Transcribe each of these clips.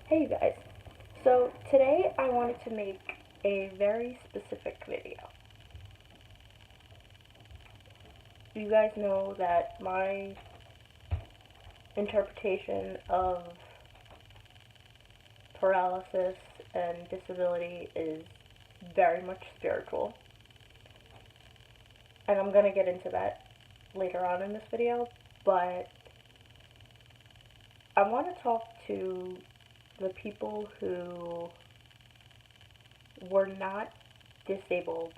Hey you guys, so today I wanted to make a very specific video. You guys know that my interpretation of paralysis and disability is very much spiritual, and I'm going to get into that later on in this video, but I want to talk to the people who were not disabled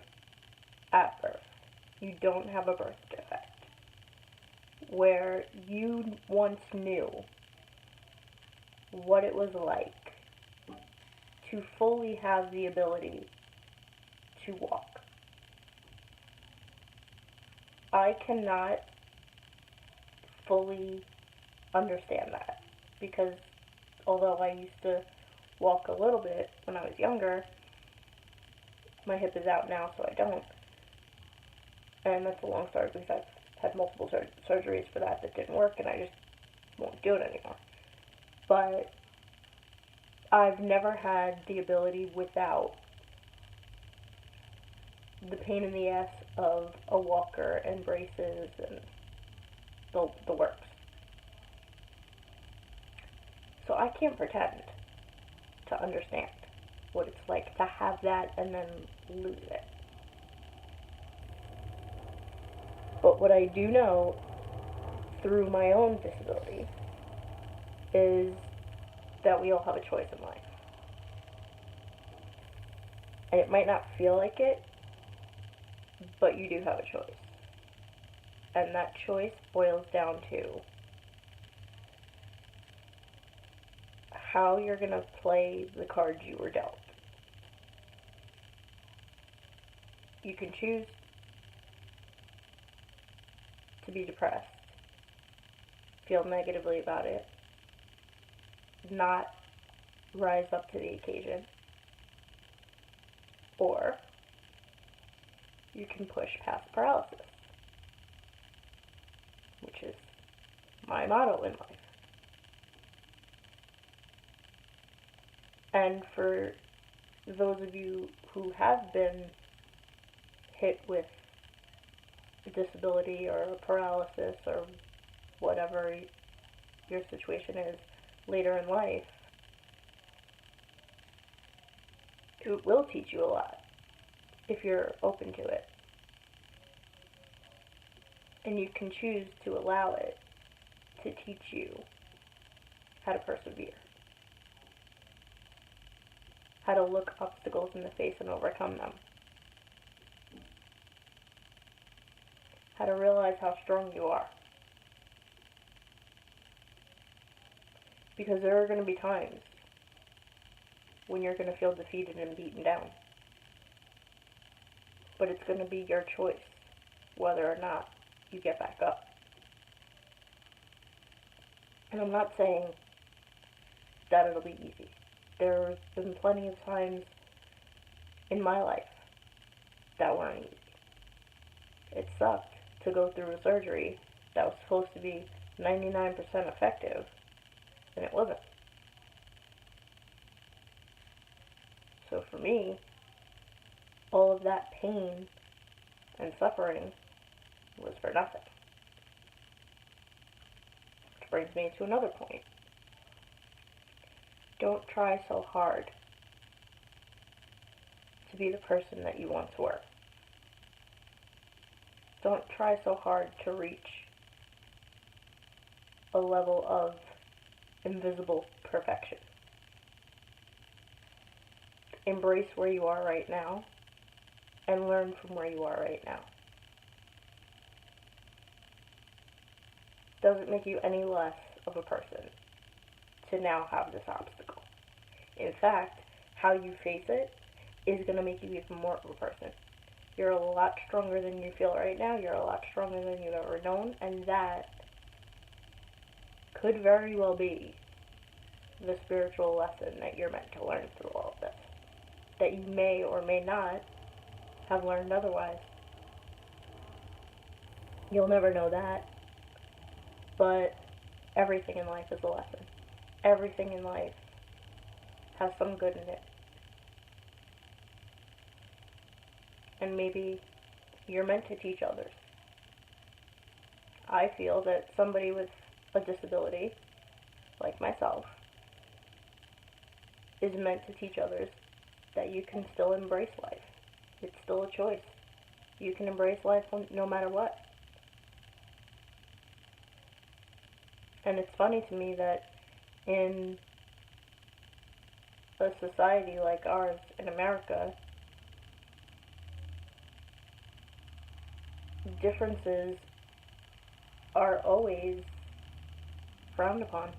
at birth. You don't have a birth defect. Where you once knew what it was like to fully have the ability to walk. I cannot fully understand that because although I used to walk a little bit when I was younger, my hip is out now, so I don't. And that's a long story because I've had multiple surgeries for that didn't work, and I just won't do it anymore. But I've never had the ability without the pain in the ass of a walker and braces and the works. So I can't pretend to understand what it's like to have that and then lose it. But what I do know through my own disability is that we all have a choice in life. And it might not feel like it, but you do have a choice. And that choice boils down to how you're going to play the cards you were dealt. You can choose to be depressed, feel negatively about it, not rise up to the occasion, or you can push past paralysis, which is my motto in life. And for those of you who have been hit with a disability or a paralysis or whatever your situation is later in life, it will teach you a lot if you're open to it. And you can choose to allow it to teach you how to persevere, how to look obstacles in the face and overcome them, how to realize how strong you are. Because there are going to be times when you're going to feel defeated and beaten down. But it's going to be your choice whether or not you get back up. And I'm not saying that it'll be easy. There's been plenty of times in my life that weren't easy. It sucked to go through a surgery that was supposed to be 99% effective, and it wasn't. So for me, all of that pain and suffering was for nothing. Which brings me to another point. Don't try so hard to be the person that you once were. Don't try so hard to reach a level of invisible perfection. Embrace where you are right now and learn from where you are right now. Doesn't make you any less of a person to now have this obstacle. In fact, how you face it is going to make you even more of a person. You're a lot stronger than you feel right now. You're a lot stronger than you've ever known, and that could very well be the spiritual lesson that you're meant to learn through all of this, that you may or may not have learned otherwise. You'll never know that, but everything in life is a lesson. Everything in life has some good in it. And maybe you're meant to teach others. I feel that somebody with a disability, like myself, is meant to teach others that you can still embrace life. It's still a choice. You can embrace life no matter what. And it's funny to me that in a society like ours in America, differences are always frowned upon.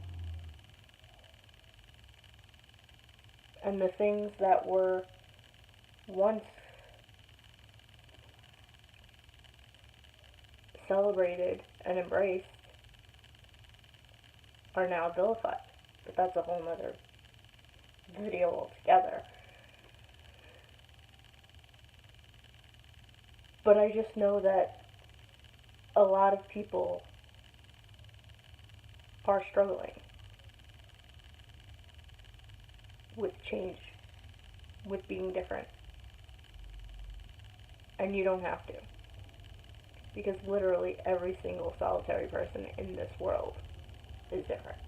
And the things that were once celebrated and embraced are now vilified. But that's a whole nother video altogether. But I just know that a lot of people are struggling with change, with being different. And you don't have to. Because literally every single solitary person in this world is different.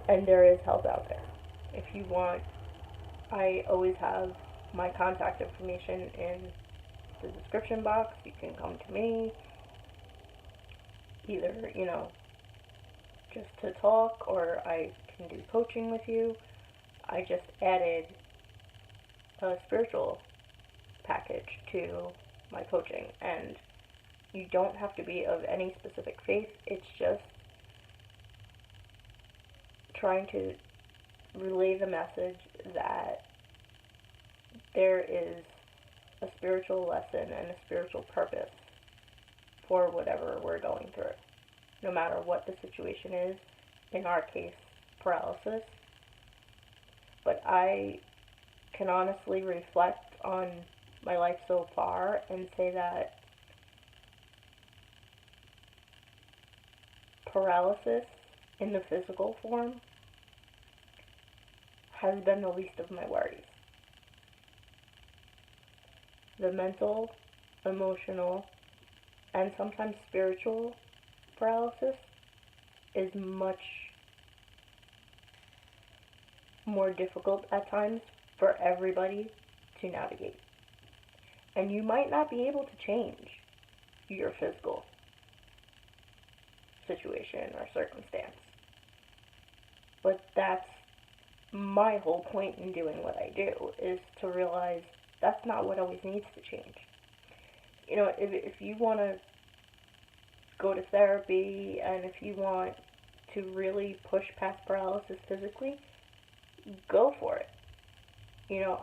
And there is help out there. If you want, I always have my contact information in the description box. You can come to me, either, just to talk, or I can do coaching with you. I just added a spiritual package to my coaching, and you don't have to be of any specific faith. It's just trying to relay the message that there is a spiritual lesson and a spiritual purpose for whatever we're going through, no matter what the situation is. In our case, paralysis. But I can honestly reflect on my life so far and say that paralysis in the physical form has been the least of my worries. The mental, emotional, and sometimes spiritual paralysis is much more difficult at times for everybody to navigate. And you might not be able to change your physical situation or circumstance. But that's my whole point in doing what I do, is to realize that's not what always needs to change. If you want to go to therapy, and if you want to really push past paralysis physically, go for it.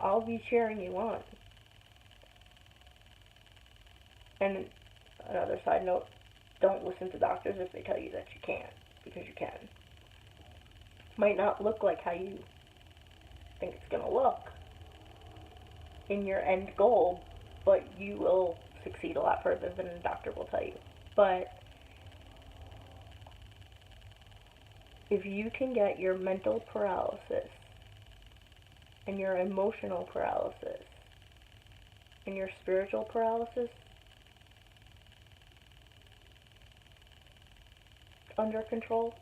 I'll be cheering you on. And another side note, don't listen to doctors if they tell you that you can't, because you can. Might not look like how you think it's going to look in your end goal, but you will succeed a lot further than a doctor will tell you. But if you can get your mental paralysis and your emotional paralysis and your spiritual paralysis under control,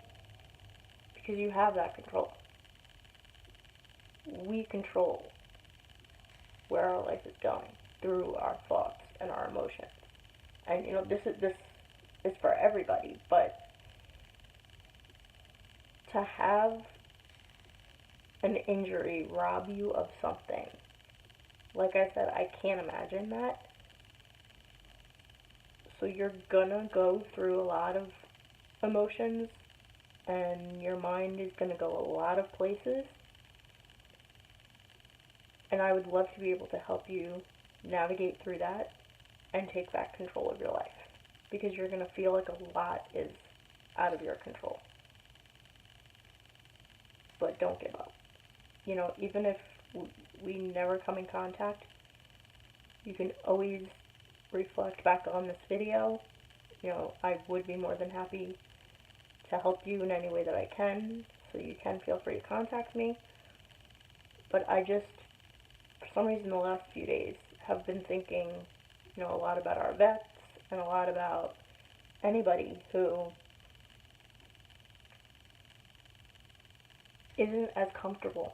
because you have that control. We control where our life is going through our thoughts and our emotions. And this is for everybody, but to have an injury rob you of something, like I said, I can't imagine that. So you're gonna go through a lot of emotions, and your mind is gonna go a lot of places. And I would love to be able to help you navigate through that and take back control of your life, because you're going to feel like a lot is out of your control. But don't give up. Even if we never come in contact, you can always reflect back on this video. I would be more than happy to help you in any way that I can. so you can feel free to contact me. But I just, for some reason, the last few days have been thinking, a lot about our vets and a lot about anybody who isn't as comfortable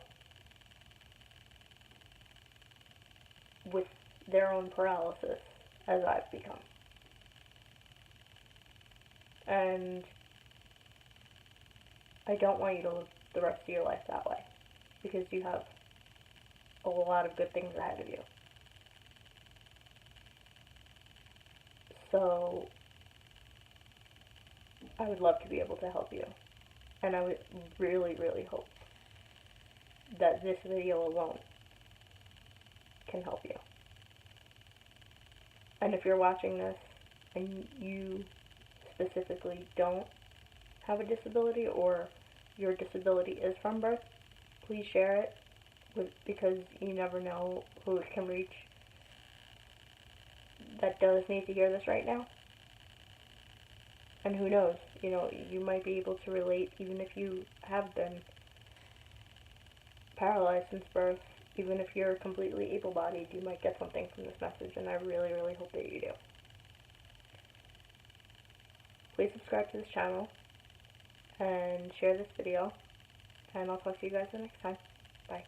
with their own paralysis as I've become. And I don't want you to live the rest of your life that way, because you have a lot of good things ahead of you. So I would love to be able to help you. And I would really, really hope that this video alone can help you. And if you're watching this and you specifically don't have a disability, or your disability is from birth, please share it, because you never know who it can reach that does need to hear this right now. And who knows, you might be able to relate, even if you have been paralyzed since birth. Even if you're completely able-bodied, you might get something from this message, and I really, really hope that you do. Please subscribe to this channel and share this video, and I'll talk to you guys the next time. Bye.